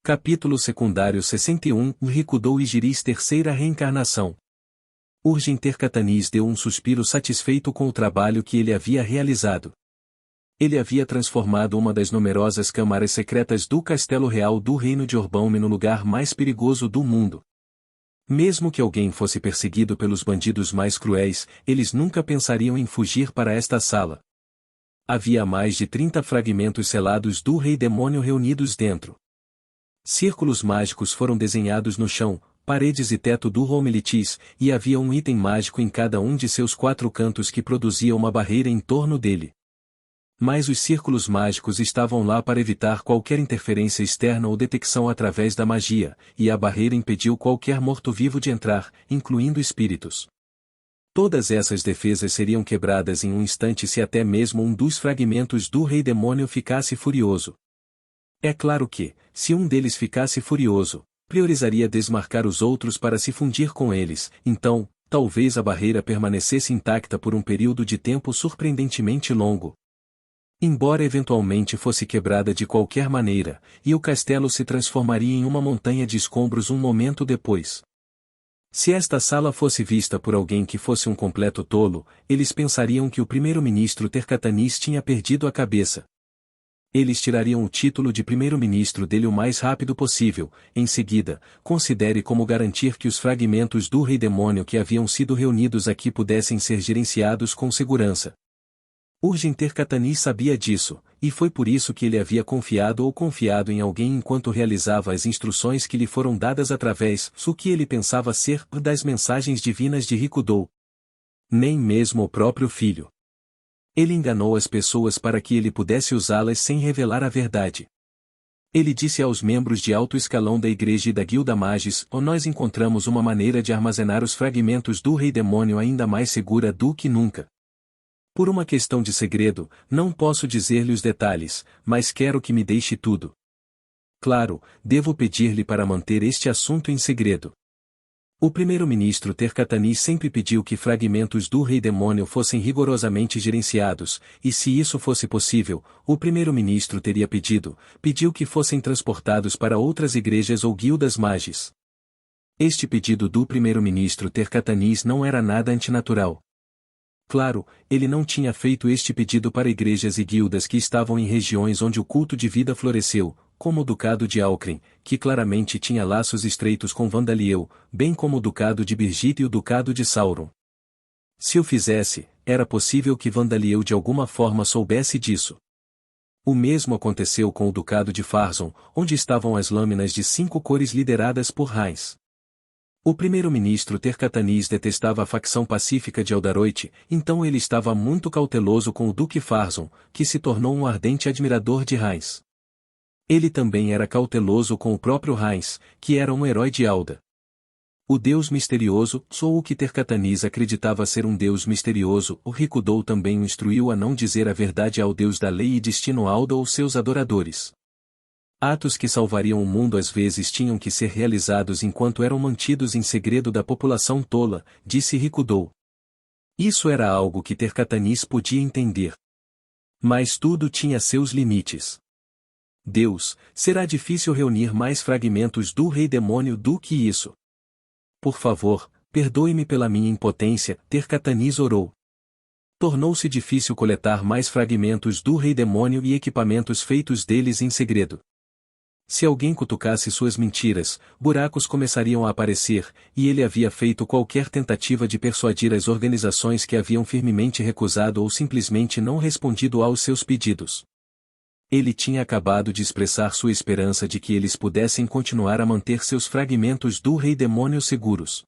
Capítulo secundário 61 Rikudo Ijiris terceira reencarnação. Urgem Terkatanis deu um suspiro satisfeito com o trabalho que ele havia realizado. Ele havia transformado uma das numerosas câmaras secretas do Castelo Real do Reino de Orbaume no lugar mais perigoso do mundo. Mesmo que alguém fosse perseguido pelos bandidos mais cruéis, eles nunca pensariam em fugir para esta sala. Havia mais de 30 fragmentos selados do Rei Demônio reunidos dentro. Círculos mágicos foram desenhados no chão, paredes e teto do Romelitis, e havia um item mágico em cada um de seus 4 cantos que produzia uma barreira em torno dele. Mas os círculos mágicos estavam lá para evitar qualquer interferência externa ou detecção através da magia, e a barreira impediu qualquer morto-vivo de entrar, incluindo espíritos. Todas essas defesas seriam quebradas em um instante se até mesmo um dos fragmentos do Rei Demônio ficasse furioso. É claro que, se um deles ficasse furioso, priorizaria desmarcar os outros para se fundir com eles, então, talvez a barreira permanecesse intacta por um período de tempo surpreendentemente longo. Embora eventualmente fosse quebrada de qualquer maneira, e o castelo se transformaria em uma montanha de escombros um momento depois. Se esta sala fosse vista por alguém que fosse um completo tolo, eles pensariam que o primeiro-ministro Terkatanis tinha perdido a cabeça. Eles tirariam o título de primeiro-ministro dele o mais rápido possível. Em seguida, considere como garantir que os fragmentos do Rei Demônio que haviam sido reunidos aqui pudessem ser gerenciados com segurança. Urgem Terkatanis sabia disso, e foi por isso que ele havia confiado em alguém enquanto realizava as instruções que lhe foram dadas através do que ele pensava ser das mensagens divinas de Rikudo. Nem mesmo o próprio filho. Ele enganou as pessoas para que ele pudesse usá-las sem revelar a verdade. Ele disse aos membros de alto escalão da igreja e da Guilda Magis: nós encontramos uma maneira de armazenar os fragmentos do Rei Demônio ainda mais segura do que nunca. Por uma questão de segredo, não posso dizer-lhe os detalhes, mas quero que me deixe tudo. Claro, devo pedir-lhe para manter este assunto em segredo. O primeiro-ministro Terkatanis sempre pediu que fragmentos do Rei Demônio fossem rigorosamente gerenciados, e se isso fosse possível, o primeiro-ministro teria pediu que fossem transportados para outras igrejas ou guildas magis. Este pedido do primeiro-ministro Terkatanis não era nada antinatural. Claro, ele não tinha feito este pedido para igrejas e guildas que estavam em regiões onde o culto de vida floresceu, como o Ducado de Alcren, que claramente tinha laços estreitos com Vandaliel, bem como o Ducado de Birgitte e o Ducado de Sauron. Se o fizesse, era possível que Vandaliel de alguma forma soubesse disso. O mesmo aconteceu com o Ducado de Farzon, onde estavam as lâminas de 5 cores lideradas por Heinz. O primeiro-ministro Terkatanis detestava a facção pacífica de Eldaroit, então ele estava muito cauteloso com o Duque Farzon, que se tornou um ardente admirador de Heinz. Ele também era cauteloso com o próprio Heinz, que era um herói de Alda. O deus misterioso, só o que Terkatanis acreditava ser um deus misterioso, o Rikudo também o instruiu a não dizer a verdade ao deus da lei e destino Alda ou seus adoradores. Atos que salvariam o mundo às vezes tinham que ser realizados enquanto eram mantidos em segredo da população tola, disse Rikudo. Isso era algo que Terkatanis podia entender. Mas tudo tinha seus limites. Deus, será difícil reunir mais fragmentos do Rei Demônio do que isso. Por favor, perdoe-me pela minha impotência, Terkatanis orou. Tornou-se difícil coletar mais fragmentos do Rei Demônio e equipamentos feitos deles em segredo. Se alguém cutucasse suas mentiras, buracos começariam a aparecer, e ele havia feito qualquer tentativa de persuadir as organizações que haviam firmemente recusado ou simplesmente não respondido aos seus pedidos. Ele tinha acabado de expressar sua esperança de que eles pudessem continuar a manter seus fragmentos do Rei Demônio seguros.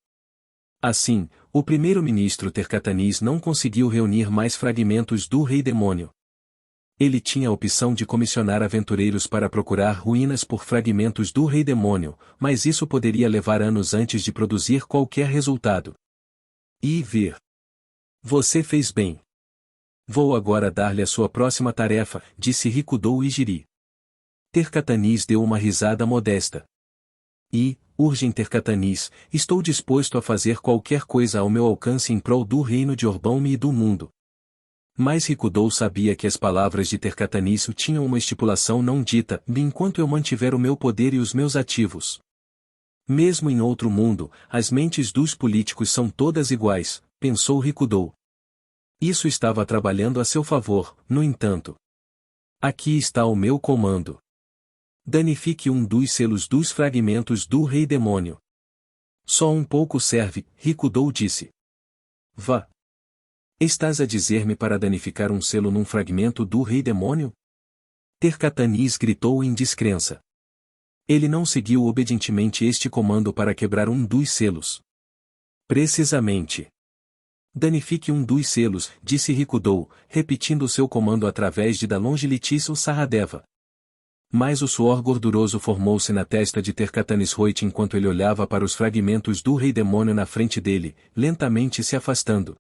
Assim, o primeiro-ministro Terkatanis não conseguiu reunir mais fragmentos do Rei Demônio. Ele tinha a opção de comissionar aventureiros para procurar ruínas por fragmentos do Rei Demônio, mas isso poderia levar anos antes de produzir qualquer resultado. E ver. Você fez bem. Vou agora dar-lhe a sua próxima tarefa, disse Rikudo Ijiri. Terkatanis deu uma risada modesta. Urgem Terkatanis, estou disposto a fazer qualquer coisa ao meu alcance em prol do reino de Orbaume e do mundo. Mas Rikudo sabia que as palavras de Tercatanício tinham uma estipulação não dita, enquanto eu mantiver o meu poder e os meus ativos. Mesmo em outro mundo, as mentes dos políticos são todas iguais, pensou Rikudo. Isso estava trabalhando a seu favor, no entanto. Aqui está o meu comando. Danifique um dos selos dos fragmentos do Rei Demônio. Só um pouco serve, Rikudo disse. Vá. Estás a dizer-me para danificar um selo num fragmento do Rei Demônio? Tercatanis gritou em descrença. Ele não seguiu obedientemente este comando para quebrar um dos selos. Precisamente. Danifique um dos selos, disse Rikudo, repetindo seu comando através de da Longilitício Saradeva. Mas o suor gorduroso formou-se na testa de Tercatanisroit enquanto ele olhava para os fragmentos do Rei Demônio na frente dele, lentamente se afastando.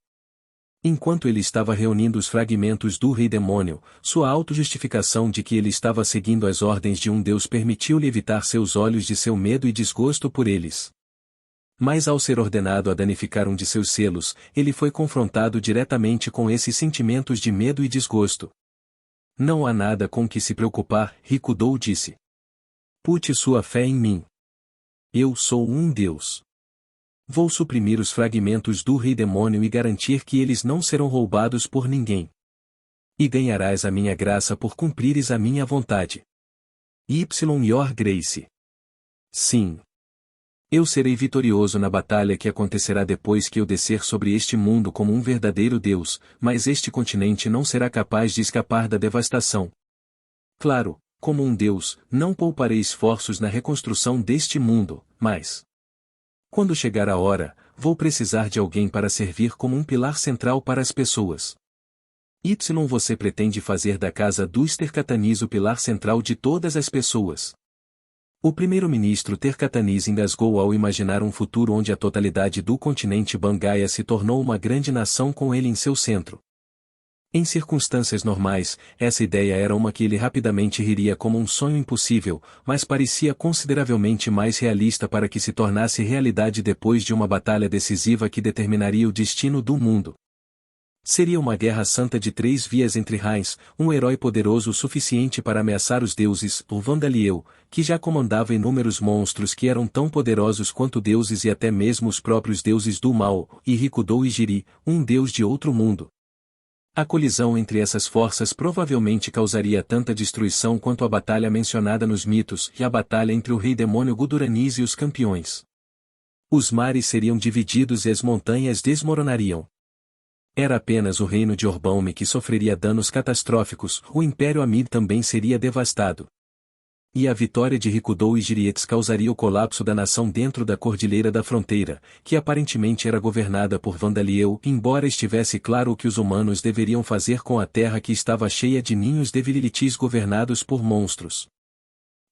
Enquanto ele estava reunindo os fragmentos do Rei Demônio, sua autojustificação de que ele estava seguindo as ordens de um deus permitiu-lhe evitar seus olhos de seu medo e desgosto por eles. Mas ao ser ordenado a danificar um de seus selos, ele foi confrontado diretamente com esses sentimentos de medo e desgosto. Não há nada com que se preocupar, Rikudo disse. Pute sua fé em mim. Eu sou um deus. Vou suprimir os fragmentos do Rei Demônio e garantir que eles não serão roubados por ninguém. E ganharás a minha graça por cumprires a minha vontade. Your Grace. Sim. Eu serei vitorioso na batalha que acontecerá depois que eu descer sobre este mundo como um verdadeiro Deus, mas este continente não será capaz de escapar da devastação. Claro, como um Deus, não pouparei esforços na reconstrução deste mundo, mas... Quando chegar a hora, vou precisar de alguém para servir como um pilar central para as pessoas. Você pretende fazer da casa dos Tercatanis o pilar central de todas as pessoas. O primeiro-ministro Tercatanis engasgou ao imaginar um futuro onde a totalidade do continente Bangaia se tornou uma grande nação com ele em seu centro. Em circunstâncias normais, essa ideia era uma que ele rapidamente riria como um sonho impossível, mas parecia consideravelmente mais realista para que se tornasse realidade depois de uma batalha decisiva que determinaria o destino do mundo. Seria uma guerra santa de 3 vias entre Heinz, um herói poderoso o suficiente para ameaçar os deuses, o Vandaliel, que já comandava inúmeros monstros que eram tão poderosos quanto deuses e até mesmo os próprios deuses do mal, e Rikudo Ijiri, um deus de outro mundo. A colisão entre essas forças provavelmente causaria tanta destruição quanto a batalha mencionada nos mitos e a batalha entre o rei demônio Guduranis e os campeões. Os mares seriam divididos e as montanhas desmoronariam. Era apenas o reino de Orbaume que sofreria danos catastróficos, o Império Amid também seria devastado. E a vitória de Rikudo e Jirietes causaria o colapso da nação dentro da Cordilheira da Fronteira, que aparentemente era governada por Vandaliel, embora estivesse claro o que os humanos deveriam fazer com a terra que estava cheia de ninhos de virilitis governados por monstros.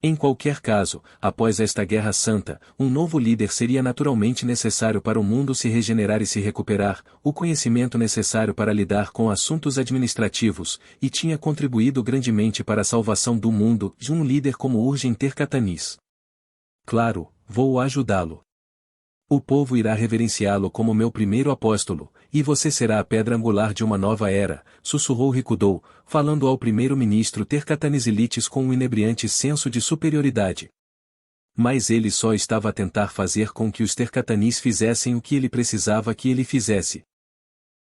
Em qualquer caso, após esta Guerra Santa, um novo líder seria naturalmente necessário para o mundo se regenerar e se recuperar, o conhecimento necessário para lidar com assuntos administrativos, e tinha contribuído grandemente para a salvação do mundo de um líder como Urgen Tercatanis. Claro, vou ajudá-lo. O povo irá reverenciá-lo como meu primeiro apóstolo, e você será a pedra angular de uma nova era, sussurrou Rikudo, falando ao primeiro-ministro Tercatanisilites com um inebriante senso de superioridade. Mas ele só estava a tentar fazer com que os Tercatanis fizessem o que ele precisava que ele fizesse.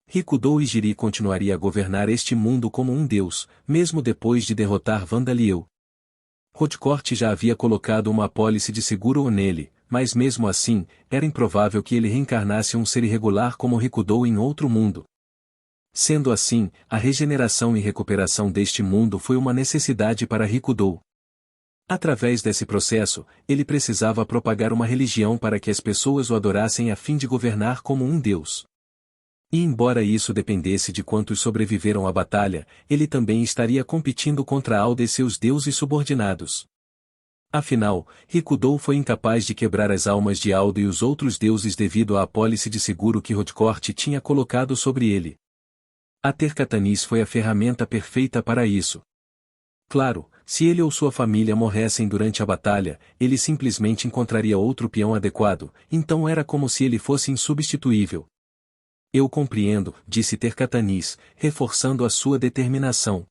Rikudo Ijiri continuaria a governar este mundo como um deus, mesmo depois de derrotar Vandaliel. Rodcourt já havia colocado uma apólice de seguro nele, mas mesmo assim, era improvável que ele reencarnasse um ser irregular como Rikudo em outro mundo. Sendo assim, a regeneração e recuperação deste mundo foi uma necessidade para Rikudo. Através desse processo, ele precisava propagar uma religião para que as pessoas o adorassem a fim de governar como um deus. E embora isso dependesse de quantos sobreviveram à batalha, ele também estaria competindo contra Alda e seus deuses subordinados. Afinal, Rikudo foi incapaz de quebrar as almas de Aldo e os outros deuses devido à apólice de seguro que Rodcourt tinha colocado sobre ele. A Tercatanis foi a ferramenta perfeita para isso. Claro, se ele ou sua família morressem durante a batalha, ele simplesmente encontraria outro peão adequado, então era como se ele fosse insubstituível. Eu compreendo, disse Tercatanis, reforçando a sua determinação.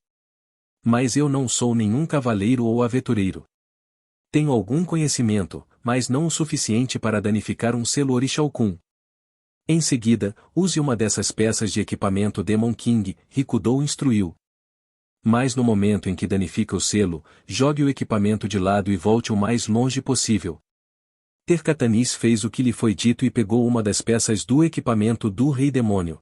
Mas eu não sou nenhum cavaleiro ou aventureiro. Tenho algum conhecimento, mas não o suficiente para danificar um selo Orixalcum. Em seguida, use uma dessas peças de equipamento Demon King, Rikudo instruiu. Mas no momento em que danifica o selo, jogue o equipamento de lado e volte o mais longe possível. Tercatanis fez o que lhe foi dito e pegou uma das peças do equipamento do Rei Demônio.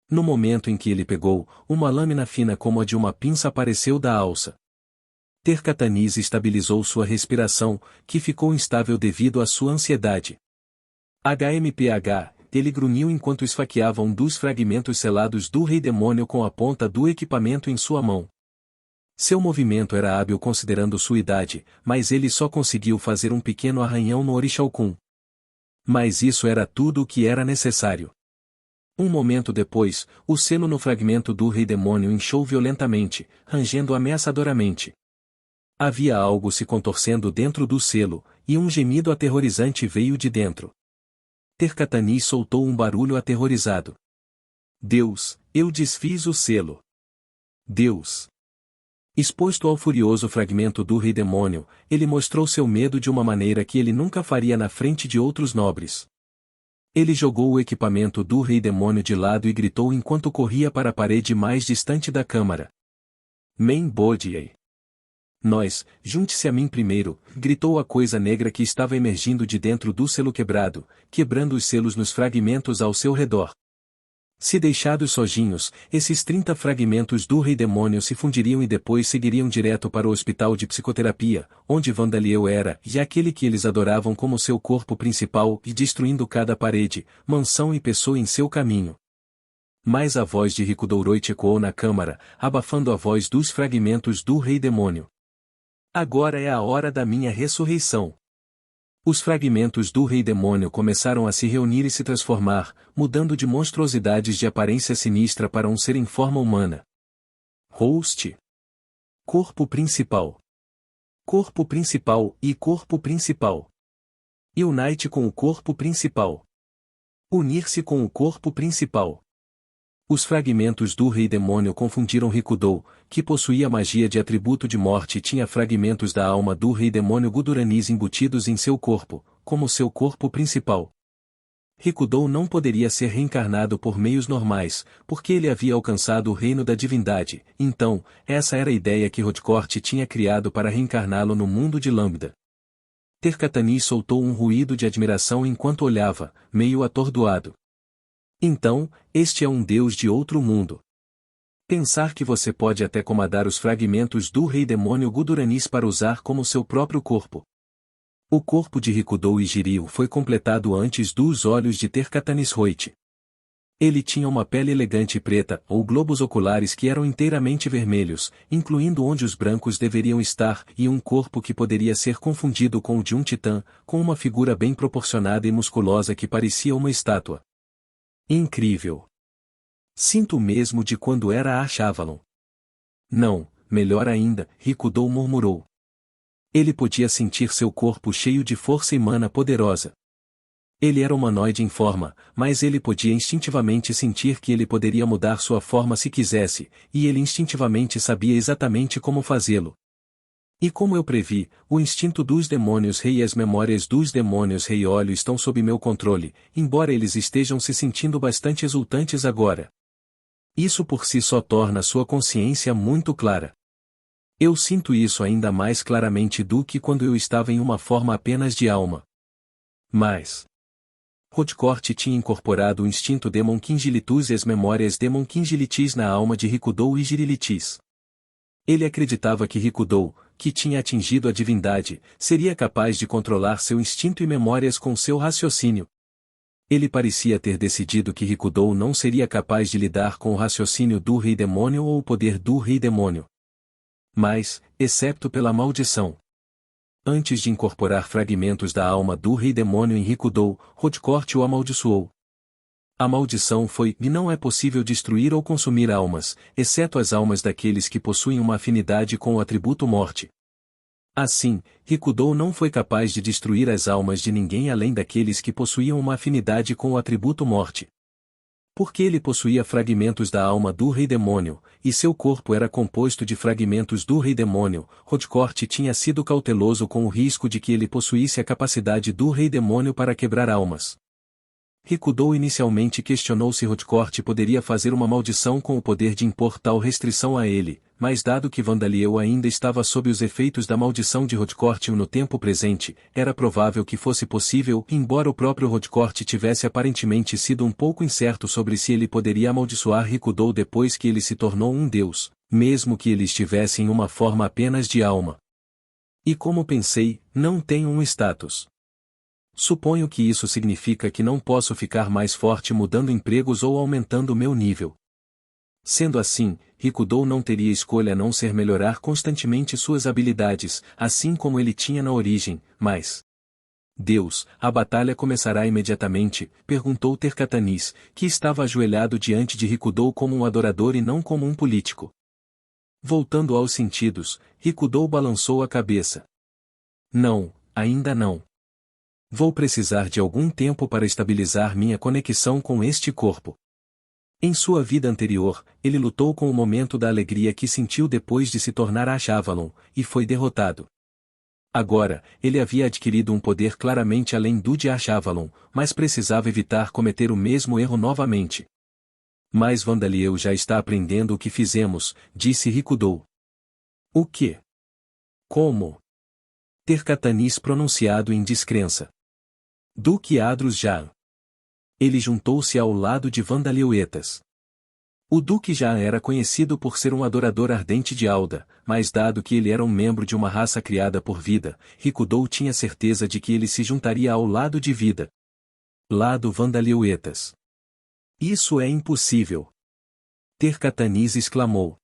No momento em que ele pegou, uma lâmina fina como a de uma pinça apareceu da alça. Tercatanis estabilizou sua respiração, que ficou instável devido à sua ansiedade. HMPH, ele grunhiu enquanto esfaqueava um dos fragmentos selados do Rei Demônio com a ponta do equipamento em sua mão. Seu movimento era hábil considerando sua idade, mas ele só conseguiu fazer um pequeno arranhão no Orixalcum. Mas isso era tudo o que era necessário. Um momento depois, o selo no fragmento do Rei Demônio inchou violentamente, rangendo ameaçadoramente. Havia algo se contorcendo dentro do selo, e um gemido aterrorizante veio de dentro. Tercatanis soltou um barulho aterrorizado. Deus, eu desfiz o selo. Deus. Exposto ao furioso fragmento do Rei Demônio, ele mostrou seu medo de uma maneira que ele nunca faria na frente de outros nobres. Ele jogou o equipamento do Rei Demônio de lado e gritou enquanto corria para a parede mais distante da câmara. Men Bodiei. Nós, junte-se a mim primeiro, gritou a coisa negra que estava emergindo de dentro do selo quebrado, quebrando os selos nos fragmentos ao seu redor. Se deixados sozinhos, esses 30 fragmentos do Rei Demônio se fundiriam e depois seguiriam direto para o hospital de psicoterapia, onde Vandaliel era, e aquele que eles adoravam como seu corpo principal, e destruindo cada parede, mansão e pessoa em seu caminho. Mas a voz de Rikudouroi ecoou na câmara, abafando a voz dos fragmentos do Rei Demônio. Agora é a hora da minha ressurreição. Os fragmentos do Rei Demônio começaram a se reunir e se transformar, mudando de monstruosidades de aparência sinistra para um ser em forma humana. Host. Corpo principal. Corpo principal e corpo principal. Unite com o corpo principal. Unir-se com o corpo principal. Os fragmentos do Rei Demônio confundiram Rikudo, que possuía magia de atributo de morte e tinha fragmentos da alma do Rei Demônio Guduranis embutidos em seu corpo, como seu corpo principal. Rikudo não poderia ser reencarnado por meios normais, porque ele havia alcançado o reino da divindade, então, essa era a ideia que Rodcourt tinha criado para reencarná-lo no mundo de Lambda. Tercatanis soltou um ruído de admiração enquanto olhava, meio atordoado. Então, este é um deus de outro mundo. Pensar que você pode até comandar os fragmentos do Rei Demônio Guduranis para usar como seu próprio corpo. O corpo de Rikudo e Jiryu foi completado antes dos olhos de Tercatanis Roit. Ele tinha uma pele elegante e preta, ou globos oculares que eram inteiramente vermelhos, incluindo onde os brancos deveriam estar, e um corpo que poderia ser confundido com o de um titã, com uma figura bem proporcionada e musculosa que parecia uma estátua. Incrível. Sinto mesmo de quando era a Achavalon. Não, melhor ainda, Rikudo murmurou. Ele podia sentir seu corpo cheio de força e mana poderosa. Ele era humanoide em forma, mas ele podia instintivamente sentir que ele poderia mudar sua forma se quisesse, e ele instintivamente sabia exatamente como fazê-lo. E como eu previ, o instinto dos demônios rei e as memórias dos demônios rei óleo estão sob meu controle, embora eles estejam se sentindo bastante exultantes agora. Isso por si só torna sua consciência muito clara. Eu sinto isso ainda mais claramente do que quando eu estava em uma forma apenas de alma. Mas Rodcourt tinha incorporado o instinto Demon Kingilitus e as memórias Demon Kingilitis na alma de Rikudo e Jirilitis. Ele acreditava que Rikudo, que tinha atingido a divindade, seria capaz de controlar seu instinto e memórias com seu raciocínio. Ele parecia ter decidido que Rikudo não seria capaz de lidar com o raciocínio do Rei Demônio ou o poder do Rei Demônio. Mas, excepto pela maldição. Antes de incorporar fragmentos da alma do Rei Demônio em Rikudo, Rodcourt o amaldiçoou. A maldição foi: e não é possível destruir ou consumir almas, exceto as almas daqueles que possuem uma afinidade com o atributo morte. Assim, Rikudo não foi capaz de destruir as almas de ninguém além daqueles que possuíam uma afinidade com o atributo morte. Porque ele possuía fragmentos da alma do rei demônio, e seu corpo era composto de fragmentos do rei demônio, Rodcourt tinha sido cauteloso com o risco de que ele possuísse a capacidade do rei demônio para quebrar almas. Rikudo inicialmente questionou se Rodcourt poderia fazer uma maldição com o poder de impor tal restrição a ele, mas dado que Vandaliel ainda estava sob os efeitos da maldição de Rodcourt no tempo presente, era provável que fosse possível, embora o próprio Rodcourt tivesse aparentemente sido um pouco incerto sobre se ele poderia amaldiçoar Rikudo depois que ele se tornou um deus, mesmo que ele estivesse em uma forma apenas de alma. E como pensei, não tenho um status. Suponho que isso significa que não posso ficar mais forte mudando empregos ou aumentando meu nível. Sendo assim, Rikudo não teria escolha a não ser melhorar constantemente suas habilidades, assim como ele tinha na origem, mas... Deus, a batalha começará imediatamente, perguntou Tercatanis, que estava ajoelhado diante de Rikudo como um adorador e não como um político. Voltando aos sentidos, Rikudo balançou a cabeça. Não, ainda não. Vou precisar de algum tempo para estabilizar minha conexão com este corpo. Em sua vida anterior, ele lutou com o momento da alegria que sentiu depois de se tornar Ash-Avalon, e foi derrotado. Agora, ele havia adquirido um poder claramente além do de Ash-Avalon, mas precisava evitar cometer o mesmo erro novamente. Mas Vandaliel já está aprendendo o que fizemos, disse Rikudo. O quê? Como? Tercatanis pronunciado em descrença. Duque Adros Jaan. Ele juntou-se ao lado de Vandaleuetas. O Duque Jaan era conhecido por ser um adorador ardente de Alda, mas dado que ele era um membro de uma raça criada por Vida, Rikudo tinha certeza de que ele se juntaria ao lado de Vida. Lado Vandaleuetas. Isso é impossível. Tercatanis exclamou.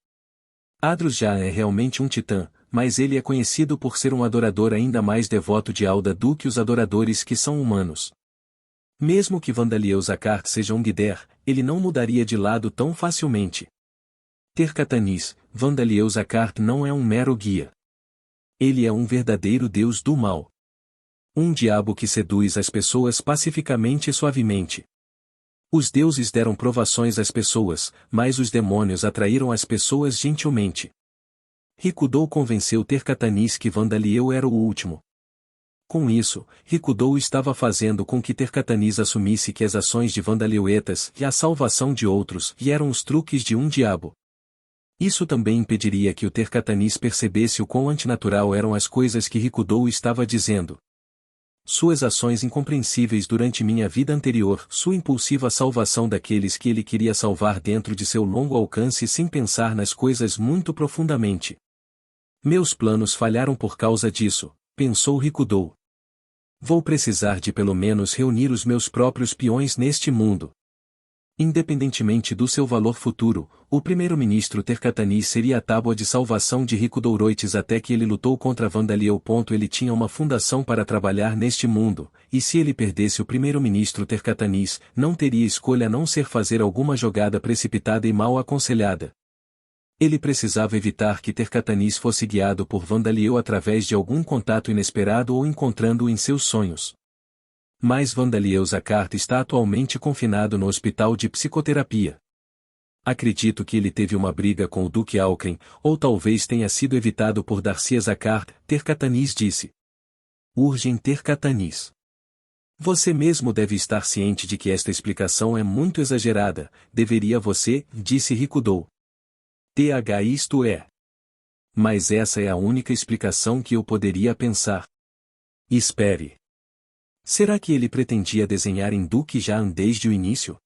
Adros Jaan é realmente um titã, mas ele é conhecido por ser um adorador ainda mais devoto de Alda do que os adoradores que são humanos. Mesmo que Vandaliel Zakart seja um Gider, ele não mudaria de lado tão facilmente. Tercatanis, Vandaliel Zakart não é um mero guia. Ele é um verdadeiro deus do mal. Um diabo que seduz as pessoas pacificamente e suavemente. Os deuses deram provações às pessoas, mas os demônios atraíram as pessoas gentilmente. Rikudo convenceu Tercatanis que Vandaliel era o último. Com isso, Rikudo estava fazendo com que Tercatanis assumisse que as ações de Vandaleuetas e a salvação de outros eram os truques de um diabo. Isso também impediria que o Tercatanis percebesse o quão antinatural eram as coisas que Rikudo estava dizendo. Suas ações incompreensíveis durante minha vida anterior, sua impulsiva salvação daqueles que ele queria salvar dentro de seu longo alcance sem pensar nas coisas muito profundamente. Meus planos falharam por causa disso, pensou Rikudo. Vou precisar de pelo menos reunir os meus próprios peões neste mundo. Independentemente do seu valor futuro, o primeiro-ministro Tercatanis seria a tábua de salvação de Rikudourites até que ele lutou contra Vandaliel. Ele tinha uma fundação para trabalhar neste mundo, e se ele perdesse o primeiro-ministro Tercatanis, não teria escolha a não ser fazer alguma jogada precipitada e mal aconselhada. Ele precisava evitar que Tercatanis fosse guiado por Vandaliel através de algum contato inesperado ou encontrando-o em seus sonhos. Mas Vandaliel Zakart está atualmente confinado no hospital de psicoterapia. Acredito que ele teve uma briga com o Duque Alcren, ou talvez tenha sido evitado por Darcia Zakart, Tercatanis disse. Urgem Tercatanis. Você mesmo deve estar ciente de que esta explicação é muito exagerada, deveria você, disse Rikudo. Isto é. Mas essa é a única explicação que eu poderia pensar. Espere. Será que ele pretendia desenhar em Duque Jaan desde o início?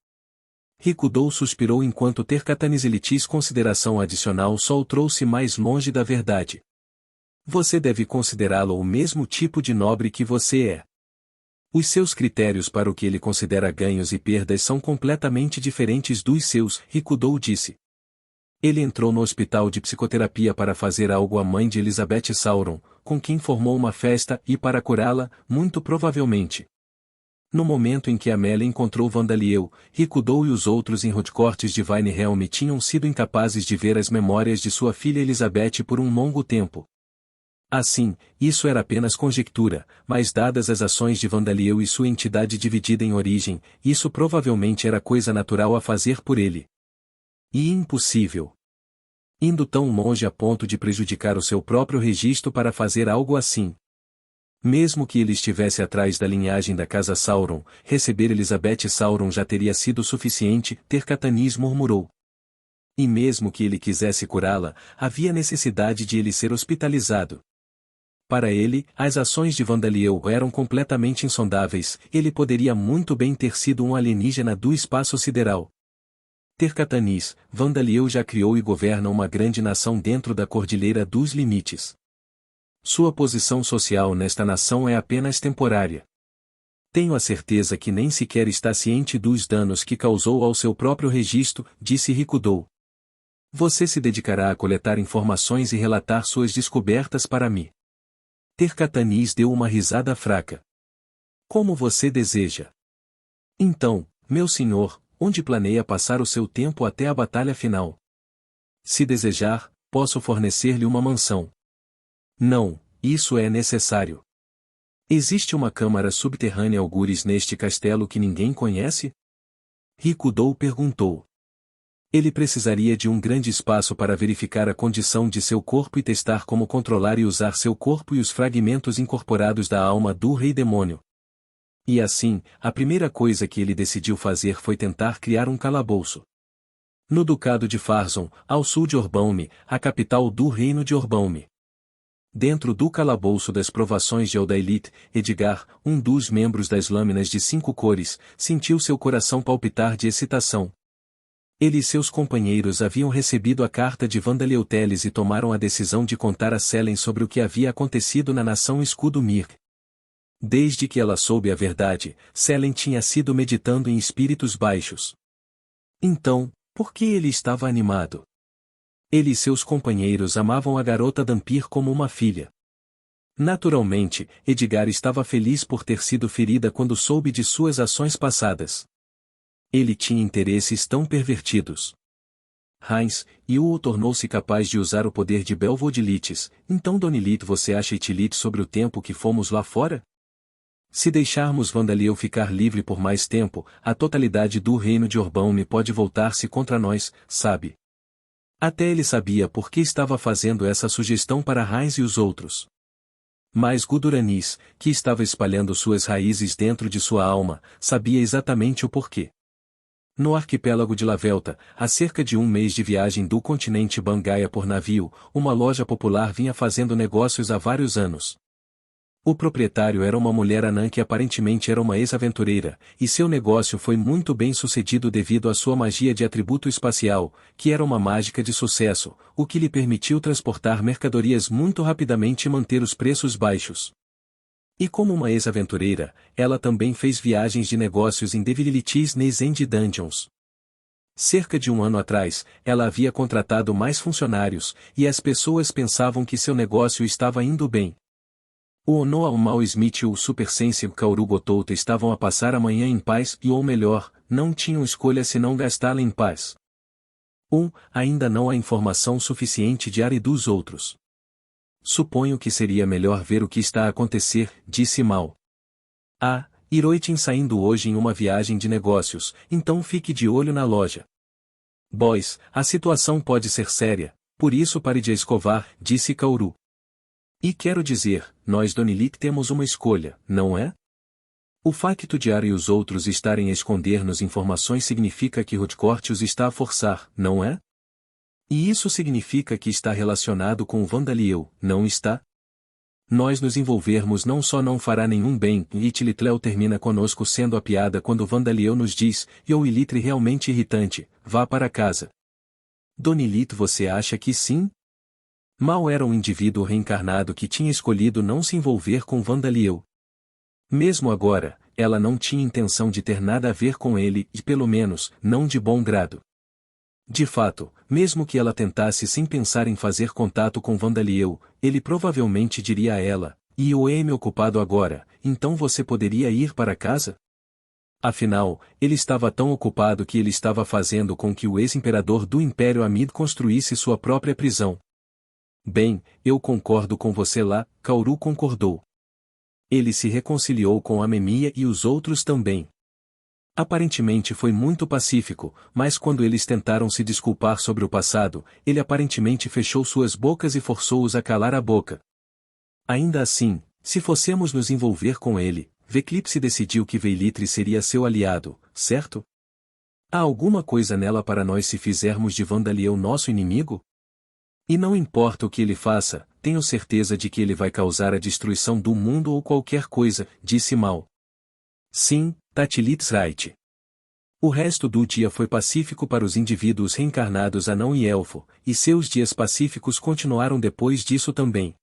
Rikudo suspirou enquanto Tercatanis consideração adicional só o trouxe mais longe da verdade. Você deve considerá-lo o mesmo tipo de nobre que você é. Os seus critérios para o que ele considera ganhos e perdas são completamente diferentes dos seus, Rikudo disse. Ele entrou no hospital de psicoterapia para fazer algo à mãe de Elizabeth Sauron, com quem formou uma festa e para curá-la, muito provavelmente. No momento em que Amélia encontrou Vandaliel, Rikudo e os outros em Rodcortes de Vinehelm tinham sido incapazes de ver as memórias de sua filha Elizabeth por um longo tempo. Assim, isso era apenas conjectura, mas dadas as ações de Vandaliel e sua entidade dividida em origem, isso provavelmente era coisa natural a fazer por ele. E impossível. Indo tão longe a ponto de prejudicar o seu próprio registro para fazer algo assim. Mesmo que ele estivesse atrás da linhagem da casa Sauron, receber Elizabeth Sauron já teria sido suficiente, Tercatanis murmurou. E mesmo que ele quisesse curá-la, havia necessidade de ele ser hospitalizado. Para ele, as ações de Vandaliel eram completamente insondáveis, ele poderia muito bem ter sido um alienígena do espaço sideral. Tercatanis, Vandaliel já criou e governa uma grande nação dentro da Cordilheira dos Limites. Sua posição social nesta nação é apenas temporária. Tenho a certeza que nem sequer está ciente dos danos que causou ao seu próprio registro, disse Ricudou. Você se dedicará a coletar informações e relatar suas descobertas para mim. Tercatanis deu uma risada fraca. Como você deseja. Então, meu senhor, onde planeia passar o seu tempo até a batalha final? Se desejar, posso fornecer-lhe uma mansão. Não, isso é necessário. Existe uma câmara subterrânea algures neste castelo que ninguém conhece? Ricudou perguntou. Ele precisaria de um grande espaço para verificar a condição de seu corpo e testar como controlar e usar seu corpo e os fragmentos incorporados da alma do Rei Demônio. E assim, a primeira coisa que ele decidiu fazer foi tentar criar um calabouço. No Ducado de Farzon, ao sul de Orbaume, a capital do Reino de Orbaume. Dentro do calabouço das provações de Eldailith, Edgar, um dos membros das Lâminas de 5 cores, sentiu seu coração palpitar de excitação. Ele e seus companheiros haviam recebido a carta de Vandaliel Teles e tomaram a decisão de contar a Selen sobre o que havia acontecido na nação Escudo Mir. Desde que ela soube a verdade, Selen tinha sido meditando em espíritos baixos. Então, por que ele estava animado? Ele e seus companheiros amavam a garota Dhampir como uma filha. Naturalmente, Edgar estava feliz por ter sido ferida quando soube de suas ações passadas. Ele tinha interesses tão pervertidos. Heinz, Yu tornou-se capaz de usar o poder de Belvodilites, então Donilith você acha Itilith sobre o tempo que fomos lá fora? Se deixarmos Vandaliel ficar livre por mais tempo, a totalidade do reino de Orbaume pode voltar-se contra nós, sabe? Até ele sabia por que estava fazendo essa sugestão para Heinz e os outros. Mas Guduranis, que estava espalhando suas raízes dentro de sua alma, sabia exatamente o porquê. No arquipélago de Lavelta, há cerca de um mês de viagem do continente Bangaia por navio, uma loja popular vinha fazendo negócios há vários anos. O proprietário era uma mulher anã que aparentemente era uma ex-aventureira, e seu negócio foi muito bem sucedido devido à sua magia de atributo espacial, que era uma mágica de sucesso, o que lhe permitiu transportar mercadorias muito rapidamente e manter os preços baixos. E como uma ex-aventureira, ela também fez viagens de negócios em Devililitis Nes End Dungeons. Cerca de um ano atrás, ela havia contratado mais funcionários, e as pessoas pensavam que seu negócio estava indo bem. O Onoa Mal Smith e o Super Sense Kaoru Gotouta estavam a passar a manhã em paz e ou melhor, não tinham escolha senão gastá-la em paz. Ainda não há informação suficiente de Ari dos outros. Suponho que seria melhor ver o que está a acontecer, disse Mal. Hiroitin saindo hoje em uma viagem de negócios, então fique de olho na loja. Boys, a situação pode ser séria, por isso pare de escovar, disse Kaoru. E quero dizer, nós Donilith temos uma escolha, não é? O facto de Ari e os outros estarem a esconder-nos informações significa que Rodcourt os está a forçar, não é? E isso significa que está relacionado com o Vandaliel, não está? Nós nos envolvermos não só não fará nenhum bem, e Tilitleo termina conosco sendo a piada quando Vandaliel nos diz, e o Ilitre realmente irritante, vá para casa. Donilith você acha que sim? Mal era um indivíduo reencarnado que tinha escolhido não se envolver com Vandaliel. Mesmo agora, ela não tinha intenção de ter nada a ver com ele e pelo menos, não de bom grado. De fato, mesmo que ela tentasse sem pensar em fazer contato com Vandaliel, ele provavelmente diria a ela, e o me ocupado agora, então você poderia ir para casa? Afinal, ele estava tão ocupado que ele estava fazendo com que o ex-imperador do Império Amid construísse sua própria prisão. Bem, eu concordo com você lá, Kaoru concordou. Ele se reconciliou com Amemiya e os outros também. Aparentemente foi muito pacífico, mas quando eles tentaram se desculpar sobre o passado, ele aparentemente fechou suas bocas e forçou-os a calar a boca. Ainda assim, se fossemos nos envolver com ele, Veclipse decidiu que Veilitri seria seu aliado, certo? Há alguma coisa nela para nós se fizermos de Vandaliel nosso inimigo? E não importa o que ele faça, tenho certeza de que ele vai causar a destruição do mundo ou qualquer coisa, disse Mal. Sim, Tatilitsrait. O resto do dia foi pacífico para os indivíduos reencarnados anão e elfo, e seus dias pacíficos continuaram depois disso também.